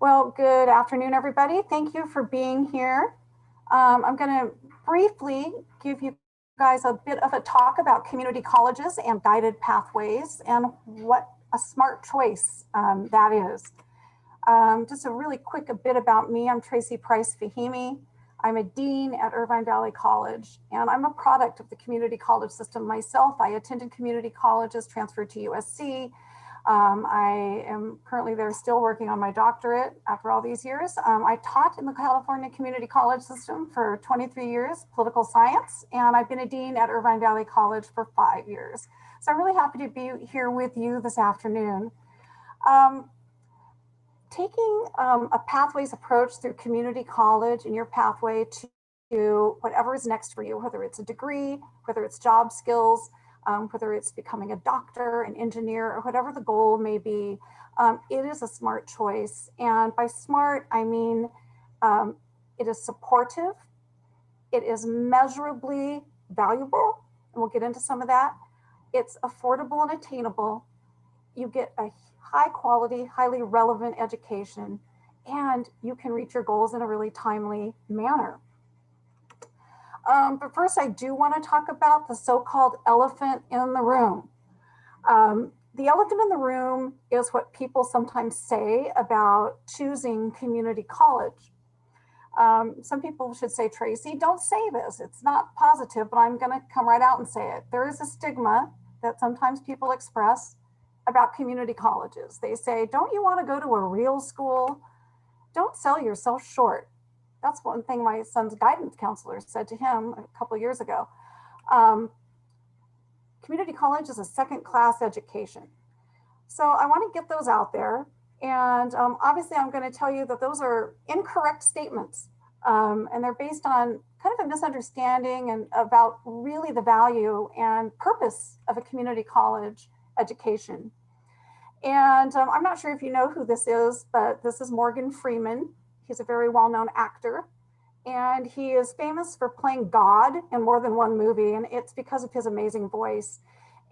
Well, good afternoon, everybody. Thank you for being here. I'm going to briefly give you guys a bit of a talk about community colleges and guided pathways and what a smart choice that is. Just a really quick a bit about me. I'm Tracy Price Fahimi. I'm a dean at Irvine Valley College, and I'm a product of the community college system myself. I attended community colleges, transferred to USC. I am currently there still working on my doctorate after all these years. I taught in the California community college system for 23 years, political science, and I've been a dean at Irvine Valley College for 5 years. So I'm really happy to be here with you this afternoon. Taking a pathways approach through community college and your pathway to whatever is next for you, whether it's a degree, whether it's job skills, whether it's becoming a doctor, an engineer, or whatever the goal may be, it is a smart choice. And by smart, I mean it is supportive, it is measurably valuable, and we'll get into some of that. It's affordable and attainable. You get a high quality, highly relevant education, and you can reach your goals in a really timely manner. But first, I do want to talk about the so-called elephant in the room. The elephant in the room is what people sometimes say about choosing community college. Some people should say, Tracy, don't say this. It's not positive, but I'm going to come right out and say it. There is a stigma that sometimes people express about community colleges. They say, don't you want to go to a real school? Don't sell yourself short. That's one thing my son's guidance counselor said to him a couple of years ago. Community college is a second-class education. So I want to get those out there. And obviously, I'm going to tell you that those are incorrect statements. And they're based on kind of a misunderstanding and about really the value and purpose of a community college education. And I'm not sure if you know who this is, but this is Morgan Freeman. He's a very well-known actor, and he is famous for playing God in more than one movie, and it's because of his amazing voice.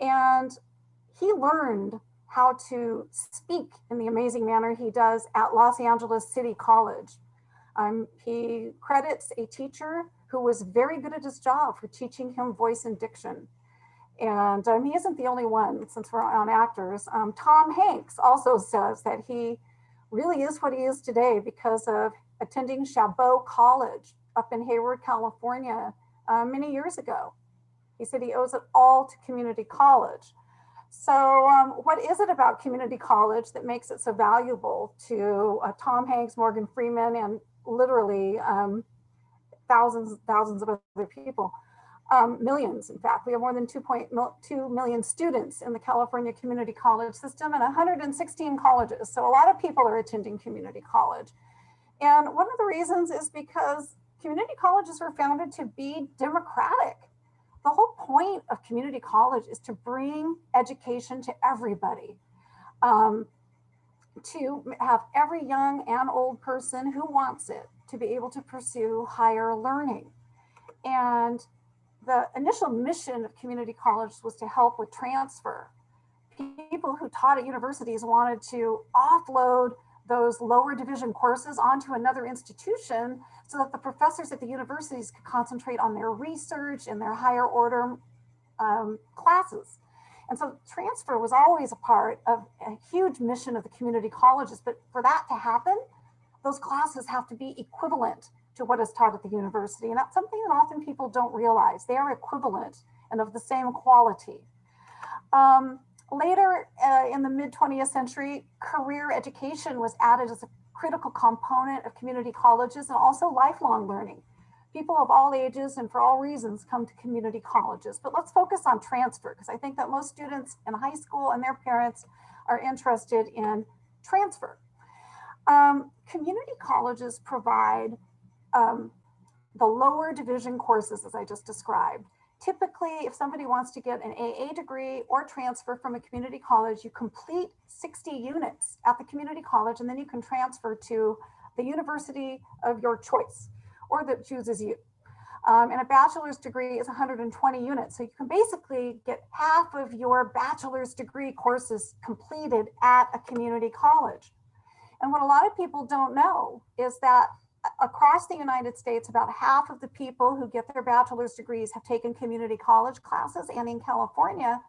And he learned how to speak in the amazing manner he does at Los Angeles City College. He credits a teacher who was very good at his job for teaching him voice and diction. And he isn't the only one, since we're on actors. Tom Hanks also says that he really is what he is today because of attending Chabot College up in Hayward, California, many years ago. He said he owes it all to community college. So what is it about community college that makes it so valuable to Tom Hanks, Morgan Freeman, and literally thousands of other people? Millions, in fact. We have more than 2.2 million students in the California community college system and 116 colleges. So a lot of people are attending community college. And one of the reasons is because community colleges were founded to be democratic. The whole point of community college is to bring education to everybody, to have every young and old person who wants it to be able to pursue higher learning. And the initial mission of community college was to help with transfer. People who taught at universities wanted to offload those lower division courses onto another institution so that the professors at the universities could concentrate on their research and their higher order classes. And so transfer was always a part of a huge mission of the community colleges. But for that to happen, those classes have to be equivalent to what is taught at the university. And that's something that often people don't realize. They are equivalent and of the same quality. Later in the mid-20th century, career education was added as a critical component of community colleges and also lifelong learning. People of all ages and for all reasons come to community colleges. But let's focus on transfer, because I think that most students in high school and their parents are interested in transfer. Community colleges provide the lower division courses, as I just described. Typically, if somebody wants to get an AA degree or transfer from a community college, you complete 60 units at the community college, and then you can transfer to the university of your choice or that chooses you. And a bachelor's degree is 120 units. So you can basically get half of your bachelor's degree courses completed at a community college. And what a lot of people don't know is that across the United States, about half of the people who get their bachelor's degrees have taken community college classes. And in California,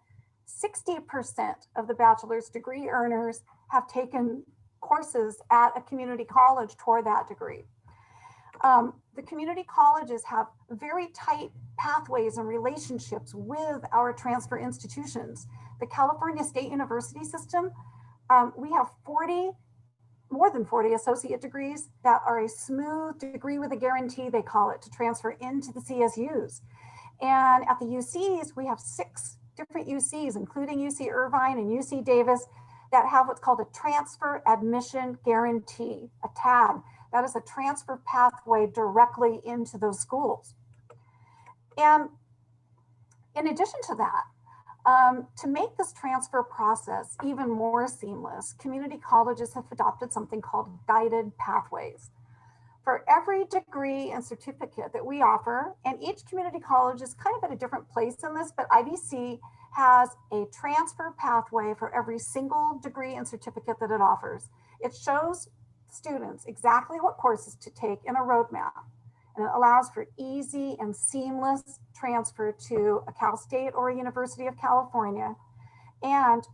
60% of the bachelor's degree earners have taken courses at a community college toward that degree. The community colleges have very tight pathways and relationships with our transfer institutions. The California State University system, we have more than 40 associate degrees that are a smooth degree with a guarantee, they call it, to transfer into the CSUs. And at the UCs, we have 6 different UCs, including UC Irvine and UC Davis, that have what's called a transfer admission guarantee, a TAG. That is a transfer pathway directly into those schools. And in addition to that, to make this transfer process even more seamless, community colleges have adopted something called guided pathways. For every degree and certificate that we offer, and each community college is kind of at a different place in this, but IVC has a transfer pathway for every single degree and certificate that it offers. It shows students exactly what courses to take in a roadmap, and it allows for easy and seamless transfer to a Cal State or a University of California. And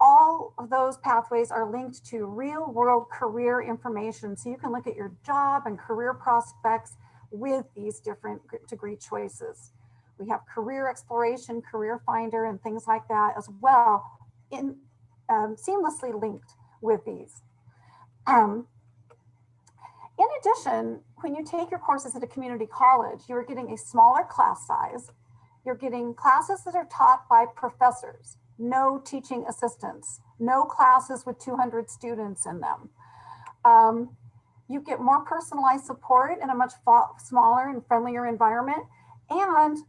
all of those pathways are linked to real world career information. So you can look at your job and career prospects with these different degree choices. We have career exploration, career finder, and things like that as well, seamlessly linked with these. In addition, when you take your courses at a community college, you're getting a smaller class size. You're getting classes that are taught by professors, no teaching assistants, no classes with 200 students in them. You get more personalized support in a much smaller and friendlier environment. And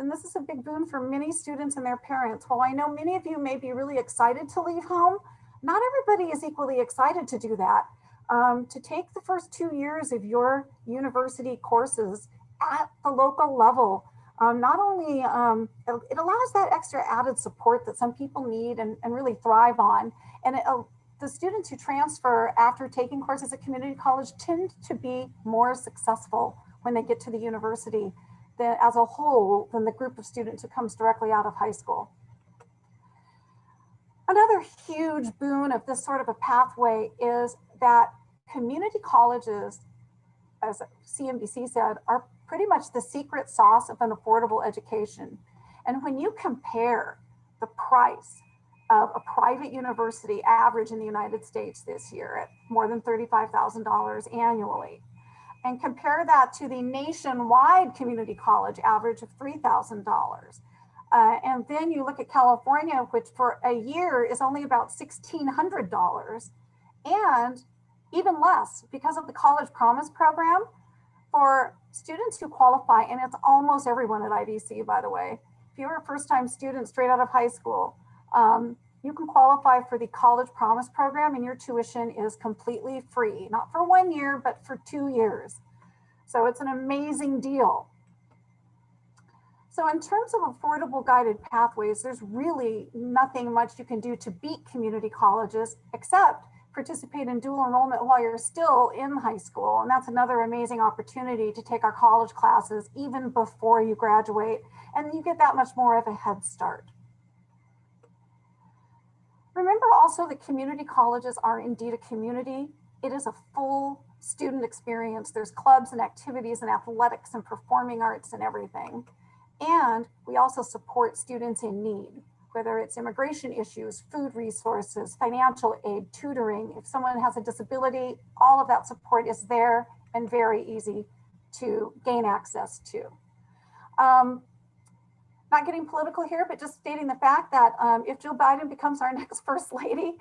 this is a big boon for many students and their parents. While I know many of you may be really excited to leave home, not everybody is equally excited to do that. To take the first 2 years of your university courses at the local level, not only, it allows that extra added support that some people need and really thrive on. And the students who transfer after taking courses at community college tend to be more successful when they get to the university as a whole than the group of students who comes directly out of high school. Another huge boon of this sort of a pathway is that community colleges, as CNBC said, are pretty much the secret sauce of an affordable education. And when you compare the price of a private university average in the United States this year at more than $35,000 annually, and compare that to the nationwide community college average of $3,000. And then you look at California, which for a year is only about $1,600, and even less because of the College Promise program for students who qualify, and it's almost everyone at IVC, by the way. If you're a first-time student straight out of high school, you can qualify for the College Promise program, and your tuition is completely free, not for 1 year, but for 2 years. So it's an amazing deal. So in terms of affordable guided pathways, there's really nothing much you can do to beat community colleges except participate in dual enrollment while you're still in high school. And that's another amazing opportunity to take our college classes even before you graduate, and you get that much more of a head start. Remember also that community colleges are indeed a community. It is a full student experience. There's clubs and activities and athletics and performing arts and everything. And we also support students in need, whether it's immigration issues, food resources, financial aid, tutoring. If someone has a disability, all of that support is there and very easy to gain access to. Not getting political here, but just stating the fact that if Jill Biden becomes our next first lady,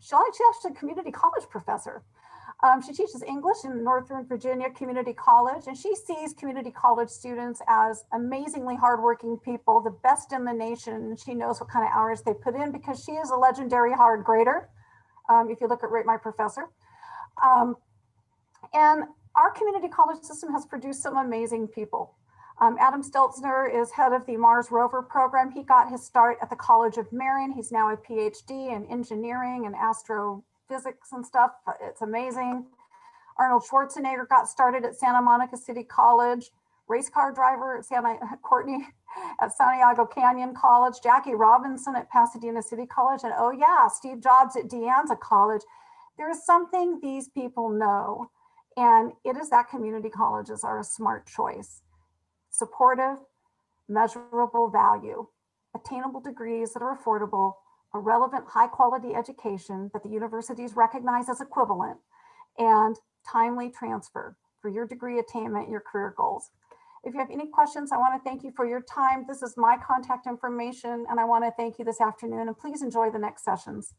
she's actually a community college professor. She teaches English in Northern Virginia Community College, and she sees community college students as amazingly hardworking people, the best in the nation. And she knows what kind of hours they put in because she is a legendary hard grader, if you look at Rate My Professor. And our community college system has produced some amazing people. Adam Stelzner is head of the Mars Rover program. He got his start at the College of Marin. He's now a PhD in engineering and physics and stuff. It's amazing. Arnold Schwarzenegger got started at Santa Monica City College. Race car driver at Courtney at Santiago Canyon College. Jackie Robinson at Pasadena City College. And oh yeah, Steve Jobs at De Anza College. There is something these people know, and it is that community colleges are a smart choice. Supportive, measurable value, attainable degrees that are affordable, a relevant high quality education that the universities recognize as equivalent, and timely transfer for your degree attainment, your career goals. If you have any questions, I want to thank you for your time. This is my contact information, and I want to thank you this afternoon, and please enjoy the next sessions.